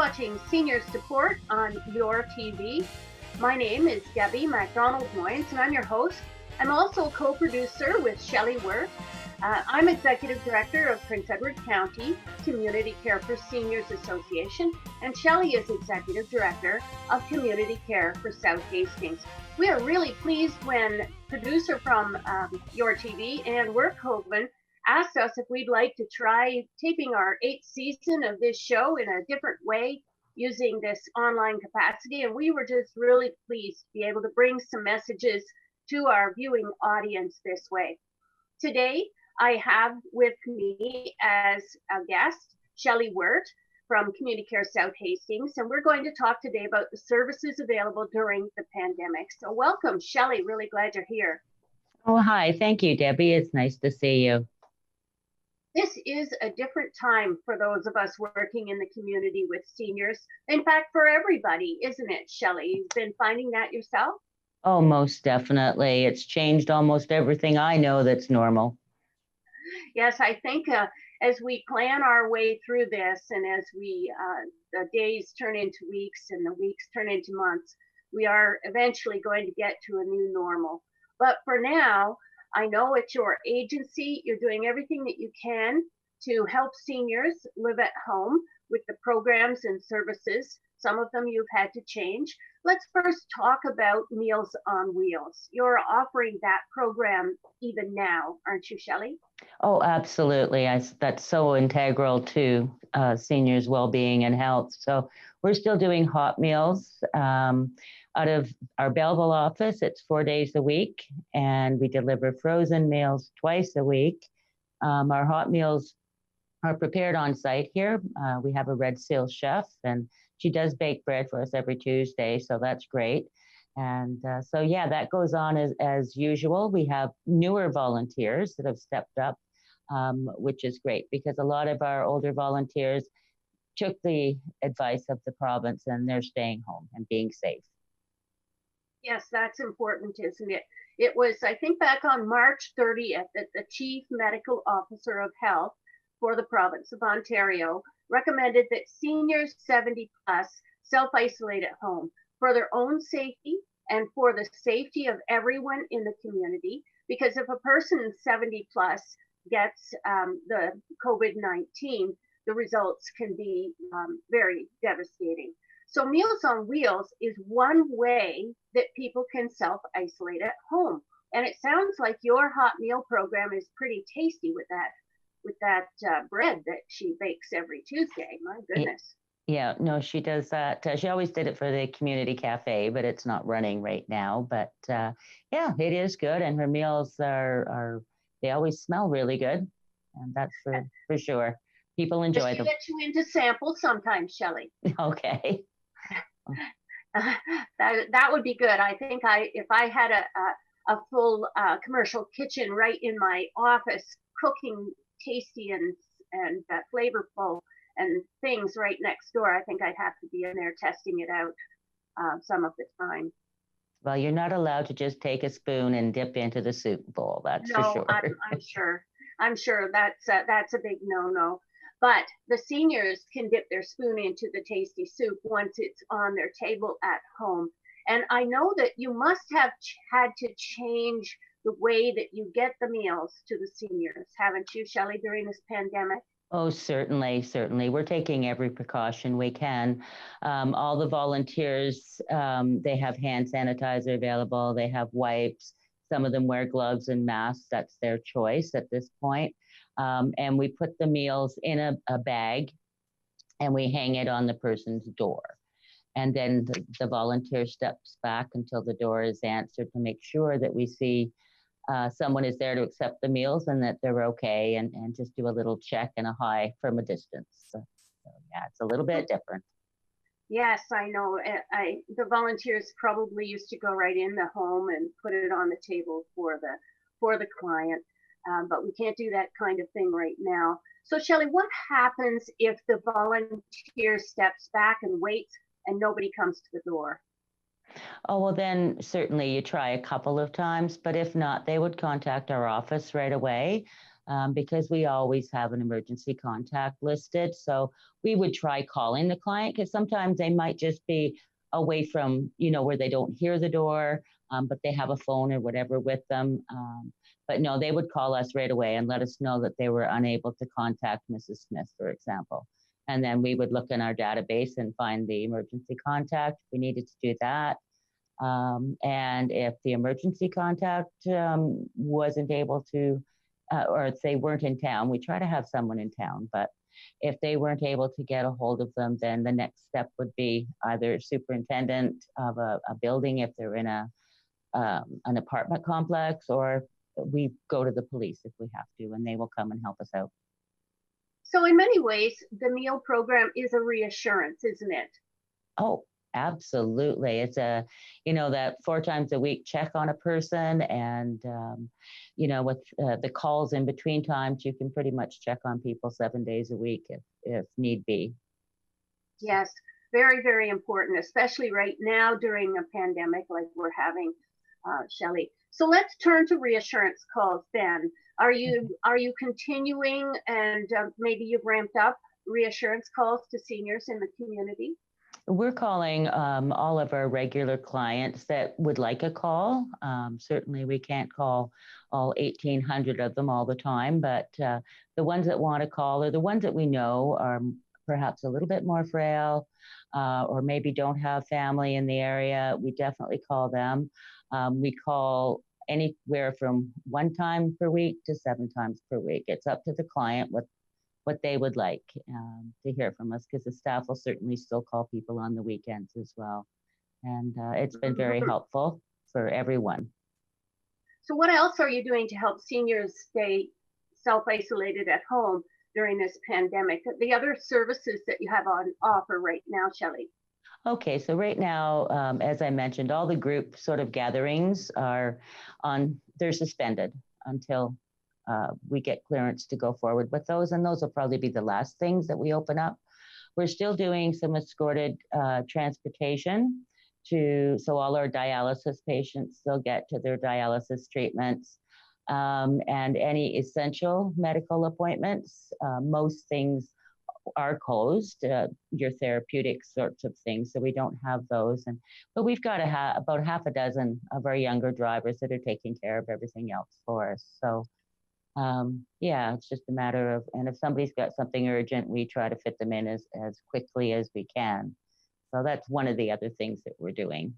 watching Senior Support on your TV. My name is Debbie MacDonald Moynes, and I'm your host. I'm also a co-producer with Shell-Lee Wert. I'm Executive Director of Prince Edward County Community Care for Seniors Association, and Shell-Lee is Executive Director of Community Care for South Hastings. We are really pleased when producer from your TV, Ann Workhoven, asked us if we'd like to try taping our 8th season of this show in a different way using this online capacity. And we were just really pleased to be able to bring some messages to our viewing audience this way. Today, I have with me as a guest, Shell-Lee Wert from Community Care South Hastings. And we're going to talk today about the services available during the pandemic. So welcome, Shell-Lee. Really glad you're here. Oh, hi. Thank you, Debbie. It's nice to see you. This is a different time for those of us working in the community with seniors. In fact, for everybody, isn't it, Shell-Lee? You've been finding that yourself? Oh, most definitely. It's changed almost everything I know that's normal. Yes, I think as we plan our way through this and as the days turn into weeks and the weeks turn into months, we are eventually going to get to a new normal. But for now, I know at your agency, you're doing everything that you can to help seniors live at home with the programs and services. Some of them you've had to change. Let's first talk about Meals on Wheels. You're offering that program even now, aren't you, Shell-Lee? Oh, absolutely. That's so integral to seniors' well-being and health. So we're still doing hot meals. Out of our Belleville office, it's 4 days a week, and we deliver frozen meals twice a week. Our hot meals are prepared on site here. We have a Red Seal chef, and she does bake bread for us every Tuesday, so that's great. And so, yeah, that goes on as usual. We have newer volunteers that have stepped up, which is great because a lot of our older volunteers took the advice of the province and they're staying home and being safe. Yes, that's important, isn't it? It was, I think, back on March 30th that the Chief Medical Officer of Health for the province of Ontario recommended that seniors 70 plus self-isolate at home for their own safety and for the safety of everyone in the community. Because if a person 70 plus gets the COVID-19, the results can be very devastating. So Meals on Wheels is one way that people can self-isolate at home. And it sounds like your hot meal program is pretty tasty with that bread that she bakes every Tuesday. My goodness. Yeah, no, she does that. She always did it for the community cafe, but it's not running right now. But yeah, it is good. And her meals they always smell really good. And that's for sure. People enjoy them. Get you into samples sometimes, Shell-Lee. Okay. That would be good. I think if I had a full commercial kitchen right in my office, cooking tasty and flavorful and things right next door, I think I'd have to be in there testing it out some of the time. Well, you're not allowed to just take a spoon and dip into the soup bowl. That's for sure. I'm sure that's a big no-no. But the seniors can dip their spoon into the tasty soup once it's on their table at home. And I know that you must have had to change the way that you get the meals to the seniors, haven't you, Shell-Lee, during this pandemic? Oh, certainly. We're taking every precaution we can. All the volunteers, they have hand sanitizer available. They have wipes. Some of them wear gloves and masks. That's their choice at this point. And we put the meals in a bag and we hang it on the person's door. And then the volunteer steps back until the door is answered to make sure that we see someone is there to accept the meals and that they're okay, and just do a little check and a hi from a distance. So yeah, it's a little bit different. Yes, I know. The volunteers probably used to go right in the home and put it on the table for the client. But we can't do that kind of thing right now. So Shell-Lee, what happens if the volunteer steps back and waits and nobody comes to the door? Oh, well, then certainly you try a couple of times, but if not, they would contact our office right away. because we always have an emergency contact listed. So we would try calling the client because sometimes they might just be away from, where they don't hear the door, but they have a phone or whatever with them. But no, they would call us right away and let us know that they were unable to contact Mrs. Smith, for example. And then we would look in our database and find the emergency contact. We needed to do that. And if the emergency contact wasn't able to, or if they weren't in town, we try to have someone in town. But if they weren't able to get a hold of them, then the next step would be either superintendent of a building if they're in an apartment complex, or we go to the police if we have to, and they will come and help us out. So in many ways, the meal program is a reassurance, isn't it? Oh, absolutely. It's that 4 times a week check on a person, and, with the calls in between times, you can pretty much check on people 7 days a week if need be. Yes, very, very important, especially right now during a pandemic like we're having, Shell-Lee. So let's turn to reassurance calls then. Are you continuing, and maybe you've ramped up reassurance calls to seniors in the community? We're calling all of our regular clients that would like a call. Certainly we can't call all 1,800 of them all the time, but the ones that want to call are the ones that we know are perhaps a little bit more frail, or maybe don't have family in the area. We definitely call them. We call anywhere from 1 time per week to 7 times per week. It's up to the client what they would like to hear from us, because the staff will certainly still call people on the weekends as well. And it's been very helpful for everyone. So what else are you doing to help seniors stay self-isolated at home during this pandemic? The other services that you have on offer right now, Shell-Lee? Okay, so right now, as I mentioned, all the group sort of gatherings they're suspended until we get clearance to go forward with those, and those will probably be the last things that we open up. We're still doing some escorted transportation so all our dialysis patients still get to their dialysis treatments, and any essential medical appointments. Most things are closed, your therapeutic sorts of things, so we don't have those. But we've got about half a dozen of our younger drivers that are taking care of everything else for us. So yeah, it's just a matter of, and if somebody's got something urgent, we try to fit them in as quickly as we can. So that's one of the other things that we're doing.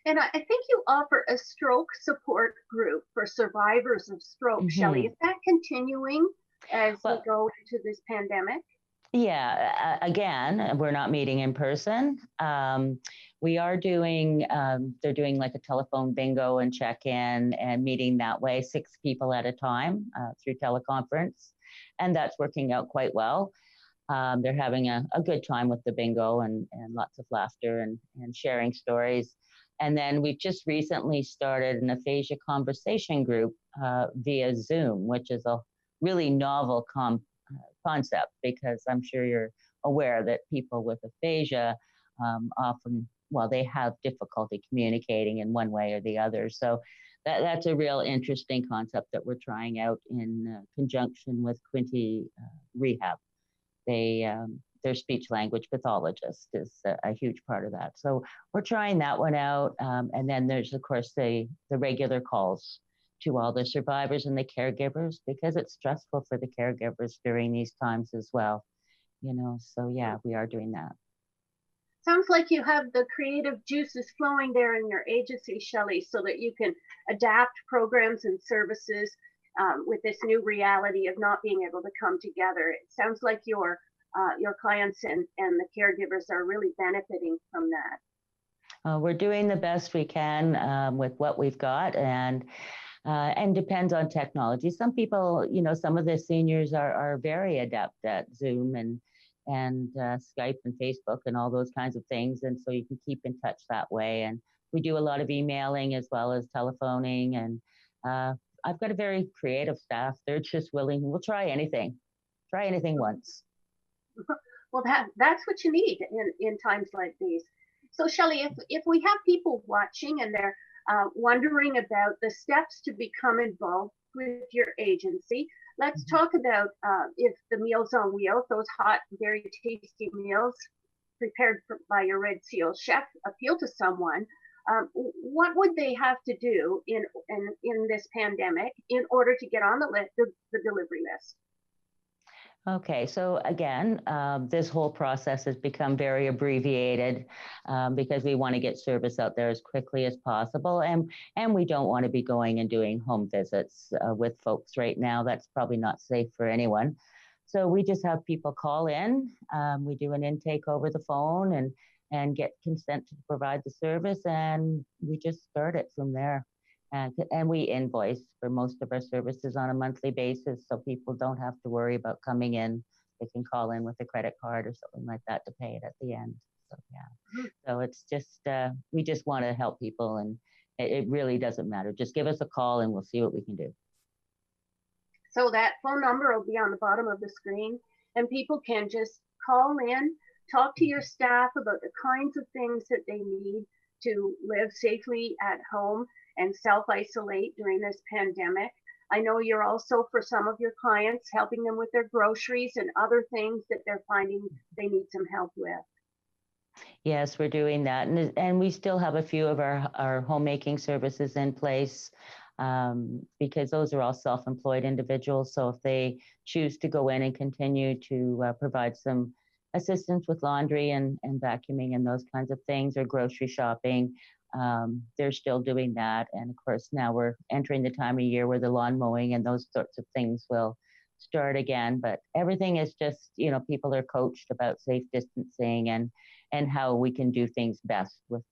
And I think you offer a stroke support group for survivors of stroke, Shell-Lee. Is that continuing as we go into this pandemic? Yeah, again, we're not meeting in person. We are doing, they're doing like a telephone bingo and check-in and meeting that way, 6 people at a time through teleconference. And that's working out quite well. They're having a good time with the bingo and lots of laughter and sharing stories. And then we've just recently started an aphasia conversation group via Zoom, which is a really novel concept, because I'm sure you're aware that people with aphasia often, they have difficulty communicating in one way or the other. So that's a real interesting concept that we're trying out in conjunction with Quinte Rehab. Their speech language pathologist is a huge part of that. So we're trying that one out. And then there's, of course, the regular calls to all the survivors and the caregivers, because it's stressful for the caregivers during these times as well. So yeah, we are doing that. Sounds like you have the creative juices flowing there in your agency, Shell-Lee, so that you can adapt programs and services with this new reality of not being able to come together. It sounds like your clients and the caregivers are really benefiting from that. We're doing the best we can with what we've got, and depends on technology. Some people, some of the seniors are very adept at Zoom and Skype and Facebook and all those kinds of things. And so you can keep in touch that way. And we do a lot of emailing as well as telephoning. And I've got a very creative staff. They're just willing. We'll try anything once. Well, that's what you need in times like these. So Shell-Lee, if we have people watching and they're wondering about the steps to become involved with your agency. Let's talk about if the Meals on Wheels, those hot, very tasty meals prepared by your Red Seal chef, appeal to someone. What would they have to do in this pandemic in order to get on the delivery list? Okay, so again, this whole process has become very abbreviated because we want to get service out there as quickly as possible, and we don't want to be going and doing home visits with folks right now. That's probably not safe for anyone. So we just have people call in. We do an intake over the phone and get consent to provide the service, and we just start it from there. And we invoice for most of our services on a monthly basis, so people don't have to worry about coming in. They can call in with a credit card or something like that to pay it at the end. So yeah, so it's just we just want to help people, and it really doesn't matter. Just give us a call, and we'll see what we can do. So that phone number will be on the bottom of the screen, and people can just call in, talk to your staff about the kinds of things that they need to live safely at home and self-isolate during this pandemic. I know you're also, for some of your clients, helping them with their groceries and other things that they're finding they need some help with. Yes, we're doing that. And we still have a few of our homemaking services in place because those are all self-employed individuals. So if they choose to go in and continue to provide some assistance with laundry and vacuuming and those kinds of things, or grocery shopping, they're still doing that. And of course, now we're entering the time of year where the lawn mowing and those sorts of things will start again. But everything is just, people are coached about safe distancing and how we can do things best with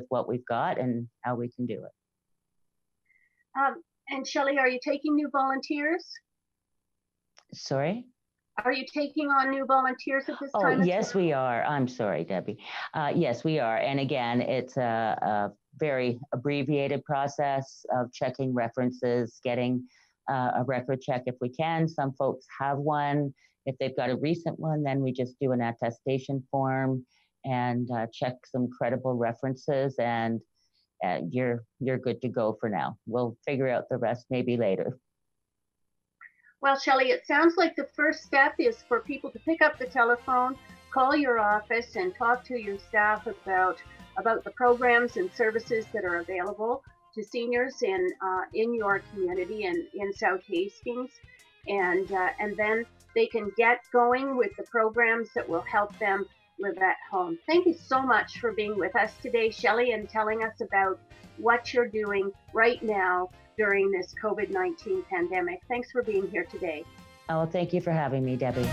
what we've got and how we can do it. And Shell-Lee, are you taking new volunteers? Sorry? Are you taking on new volunteers at this time? Oh, yes, we are. I'm sorry, Debbie. Yes, we are. And again, it's a very abbreviated process of checking references, getting a record check if we can. Some folks have one. If they've got a recent one, then we just do an attestation form and check some credible references, and you're good to go for now. We'll figure out the rest maybe later. Well, Shell-Lee, it sounds like the first step is for people to pick up the telephone, call your office, and talk to your staff about the programs and services that are available to seniors in your community and in South Hastings, and then they can get going with the programs that will help them live at home. Thank you so much for being with us today, Shell-Lee, and telling us about what you're doing right now during this COVID-19 pandemic. Thanks for being here today. Oh, thank you for having me, Debbie.